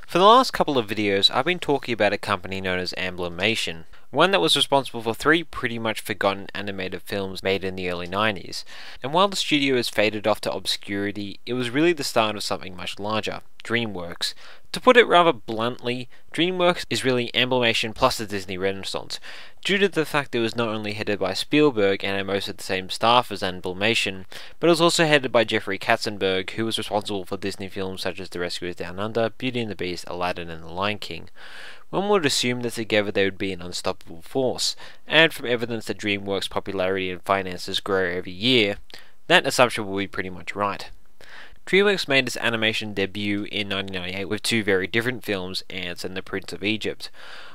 For the last couple of videos, I've been talking about a company known as Emblemation, one that was responsible for 3 pretty much forgotten animated films made in the early 90s. And while the studio has faded off to obscurity, it was really the start of something much larger, DreamWorks. To put it rather bluntly, DreamWorks is really Emblemation plus the Disney Renaissance, due to the fact it was not only headed by Spielberg and had most of the same staff as Emblemation, but it was also headed by Jeffrey Katzenberg, who was responsible for Disney films such as The Rescuers Down Under, Beauty and the Beast, Aladdin and The Lion King. One would assume that together they would be an unstoppable force, and from evidence that DreamWorks' popularity and finances grow every year, that assumption will be pretty much right. DreamWorks made its animation debut in 1998 with 2 very different films, Ants and The Prince of Egypt.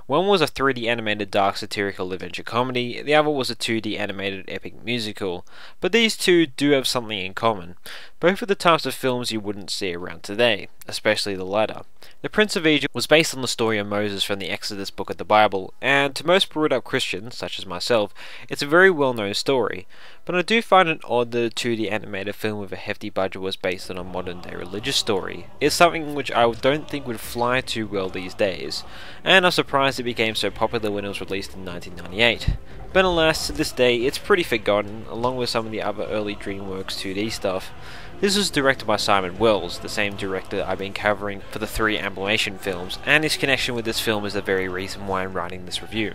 One was a 3D animated dark satirical adventure comedy, the other was a 2D animated epic musical, but these two do have something in common. Both are the types of films you wouldn't see around today, especially the latter. The Prince of Egypt was based on the story of Moses from the Exodus book of the Bible, and to most brought-up Christians, such as myself, it's a very well-known story. But I do find it odd that a 2D animated film with a hefty budget was based on a modern-day religious story. It's something which I don't think would fly too well these days, and I'm surprised it became so popular when it was released in 1998. But alas, to this day, it's pretty forgotten, along with some of the other early DreamWorks 2D stuff. This was directed by Simon Wells, the same director I've been covering for the 3 Emblemation films, and his connection with this film is the very reason why I'm writing this review.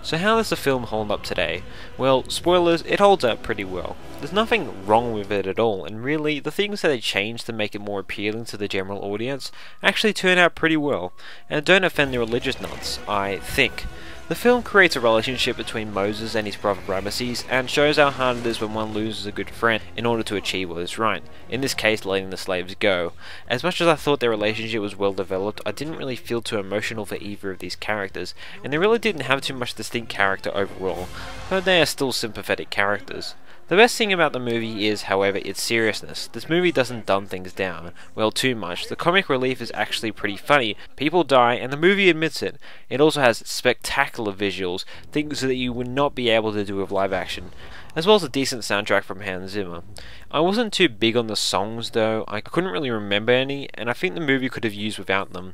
So how does the film hold up today? Well, spoilers, it holds up pretty well. There's nothing wrong with it at all, and really, the things that they changed to make it more appealing to the general audience actually turn out pretty well, and don't offend the religious nuts, I think. The film creates a relationship between Moses and his brother Ramesses, and shows how hard it is when one loses a good friend in order to achieve what is right, in this case letting the slaves go. As much as I thought their relationship was well developed, I didn't really feel too emotional for either of these characters, and they really didn't have too much distinct character overall, but they are still sympathetic characters. The best thing about the movie is, however, its seriousness. This movie doesn't dumb things down, well, too much. The comic relief is actually pretty funny, people die, and the movie admits it. It also has spectacular visuals, things that you would not be able to do with live action, as well as a decent soundtrack from Hans Zimmer. I wasn't too big on the songs though, I couldn't really remember any, and I think the movie could have used without them.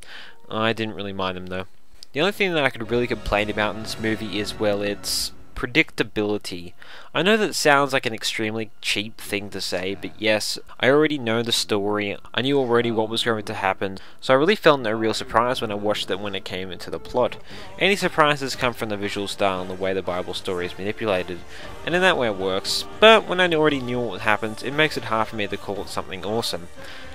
I didn't really mind them though. The only thing that I could really complain about in this movie is, well, its predictability. I know that sounds like an extremely cheap thing to say, but yes, I already know the story, I knew already what was going to happen, so I really felt no real surprise when I watched it when it came into the plot. Any surprises come from the visual style and the way the Bible story is manipulated, and in that way it works, but when I already knew what happened, it makes it hard for me to call it something awesome.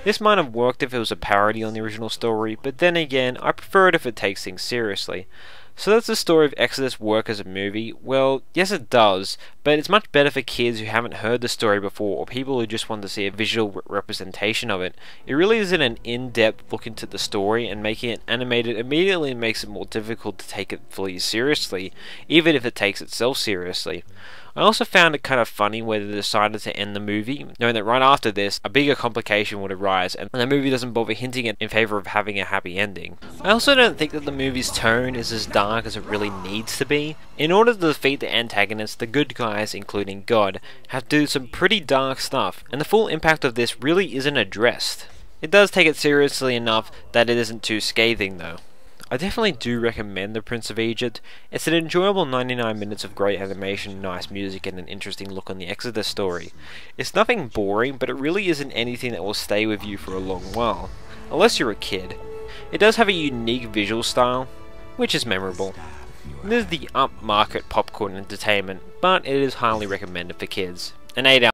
This might have worked if it was a parody on the original story, but then again, I prefer it if it takes things seriously. So does the story of Exodus work as a movie? Well, yes it does, but it's much better for kids who haven't heard the story before or people who just want to see a visual representation of it. It really isn't an in-depth look into the story, and making it animated immediately makes it more difficult to take it fully seriously, even if it takes itself seriously. I also found it kind of funny where they decided to end the movie, knowing that right after this, a bigger complication would arise, and the movie doesn't bother hinting it in favour of having a happy ending. I also don't think that the movie's tone is as dark as it really needs to be. In order to defeat the antagonists, the good guys, including God, have to do some pretty dark stuff, and the full impact of this really isn't addressed. It does take it seriously enough that it isn't too scathing though. I definitely do recommend The Prince of Egypt. It's an enjoyable 99 minutes of great animation, nice music, and an interesting look on the Exodus story. It's nothing boring, but it really isn't anything that will stay with you for a long while, unless you're a kid. It does have a unique visual style, which is memorable. It is the upmarket popcorn entertainment, but it is highly recommended for kids. An 8